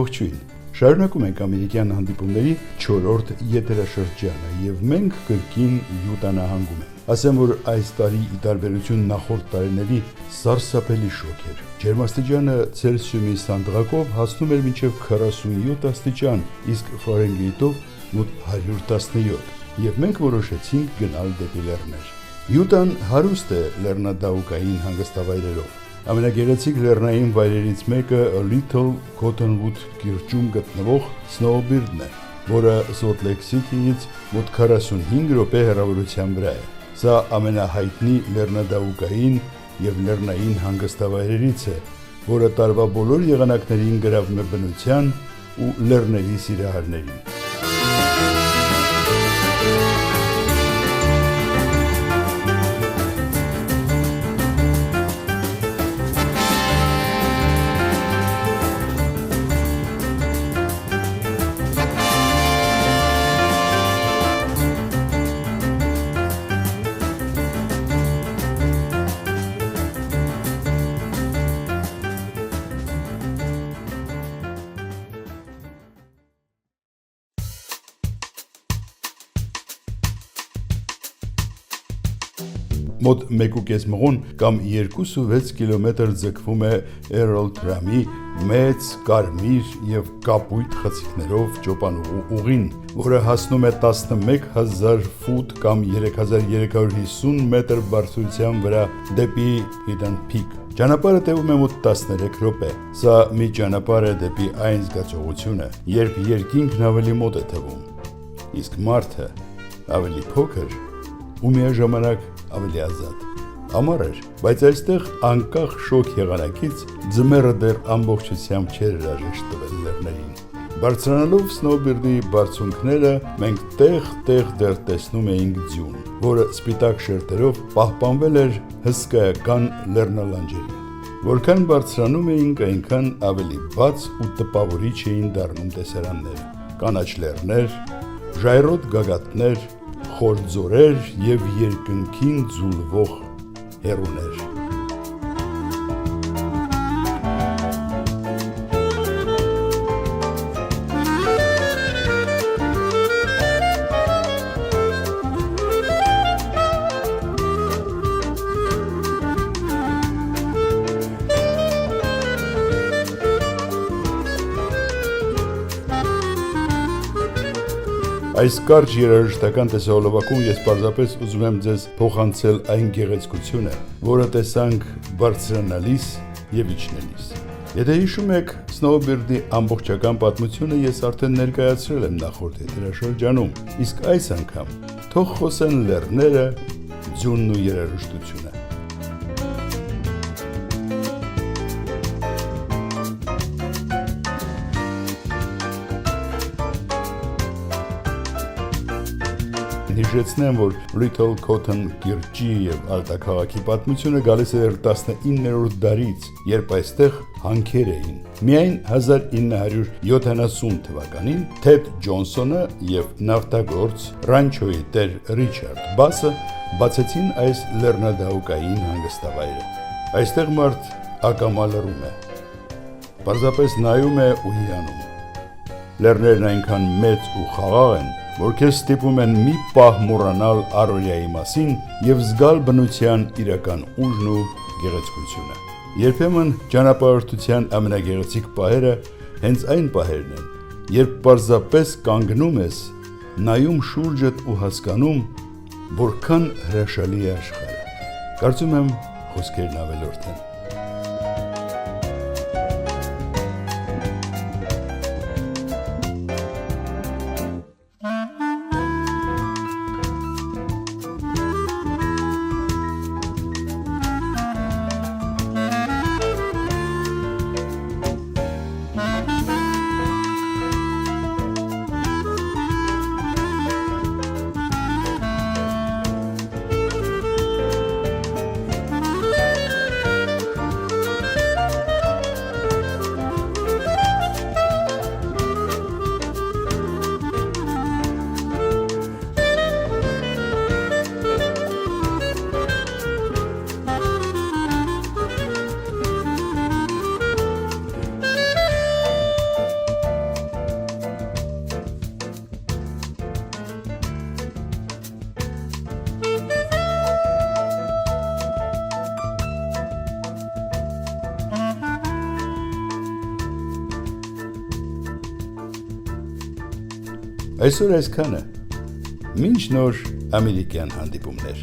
Ողջույն։ Շարունակում ենք ամերիկյան հանդիպումների 4-րդ եթերաշրջանը եւ մենք կրկին Յուտա նահանգում ենք։ Ասեմ, որ այս տարի ի տարբերություն նախորդ տարիների սարսափելի շոգ էր։ Ջերմաստիճանը Ցելսիուսի սանդղակով հասնում էր մինչև 47 աստիճան, իսկ Ֆարենհայտով մոտ 117, եւ մենք որոշեցինք գնալ դեպի լեռներ։ Յուտան հարուստ է լեռնադահուկային հանգստավայրերով։ Ամենագեղեցիկ լեռնային վայրերից մեկը Little Cottonwood կիրճում գտնվող Snowbeard-ն է, որը Salt Lake City-ից մոտ 45 րոպե հեռավորության վրա է։ Սա ամենահայտնի լեռնադահուկային եւ լեռնային հանգստավայրերից է, որը տարվա բոլոր եղանակներին գրավում է բնության ու լեռների սիրահարներին։ Մոտ 1.5 մղոն կամ 2.6 կիլոմետր ձգվում է Earl Drum-ի մեծ, կարմիր եւ կապույտ խցիկներով ճոպանուղու ուղին, որը հասնում է 11000 ֆուտ կամ 3350 մետր բարձրության վրա դեպի Hidden Peak։ Ճանապարհը տևում է մոտ 13 րոպե։ Սա մի ճանապարհ է դեպի այն զգացողությունը, երբ երկինքն ավելի մոտ է թվում, իսկ մարդը ավելի փոքր ու միաժամանակ ավելի ազատ։ Ամառ էր, բայց այստեղ անկախ շոգ եղանակից ձմեռը դեռ ամբողջությամբ չէր հրաժեշտ տվել լեռներին։ Բարձրանալով Snowbeard-ի բարձունքները մենք տեղ-տեղ դեռ տեսնում էինք ձյուն, որը սպիտակ շերտերով պահպանվել էր հսկայական լեռնալանջերին։ Որքան բարձրանում էինք, այնքան ավելի բաց ու տպավորիչ էին դառնում տեսարանները։ Կանաչ լեռներ, ժայռոտ գագաթներ, խոր ձորեր եւ երկնքին ձուլվող հեռուներ։ Այս կարճ երաժշտական տեսահոլովակում ես պարզապես ուզում եմ ձեզ փոխանցել այն գեղեցկությունը, որը տեսանք բարձրանալիս եւ իջնելիս։ Եթե հիշում եք, Snowbeard-ի ամբողջական պատմությունը ես արդեն ներկայացրել եմ նախորդ եթերաշրջանում, իսկ այս անգամ թող խոսեն լեռները, ձյունն ու երաժշտությունը։ Հիշեցնեմ, որ Little Cotton կիրճի եւ արտաքաղաքի պատմությունը գալիս է 19-րդ դարից, երբ այստեղ հանքեր էին։ Միայն 1970 թվականին Թեդ Ջոնսոնը եւ նավթագործ Ռանչոյի տեր Ռիչարդ Բասը բացեցին այս լեռնադահուկային հանգստավայրը։ Այստեղ մարդ ակամա լռում է, պարզապես նայում է ու հիանում։ Լեռներն այնքան մեծ ու խաղաղ են, որ քեզ ստիպում են մի պահ մոռանալ առօրյայի մասին եւ զգալ բնության իրական ուժն ու գեղեցկությունը։ Երբեմն ճանապարհորդության ամենագեղեցիկ պահերը հենց այն պահերն են, երբ պարզապես կանգնում ես, նայում շուրջդ ու հասկանում, որքան հրաշալի է աշխարհը։ Կարծում եմ խոսքերն ավելորդ են։ Այսօր այսքանը։ Մինչ նոր ամերիկյան հանդիպումներ։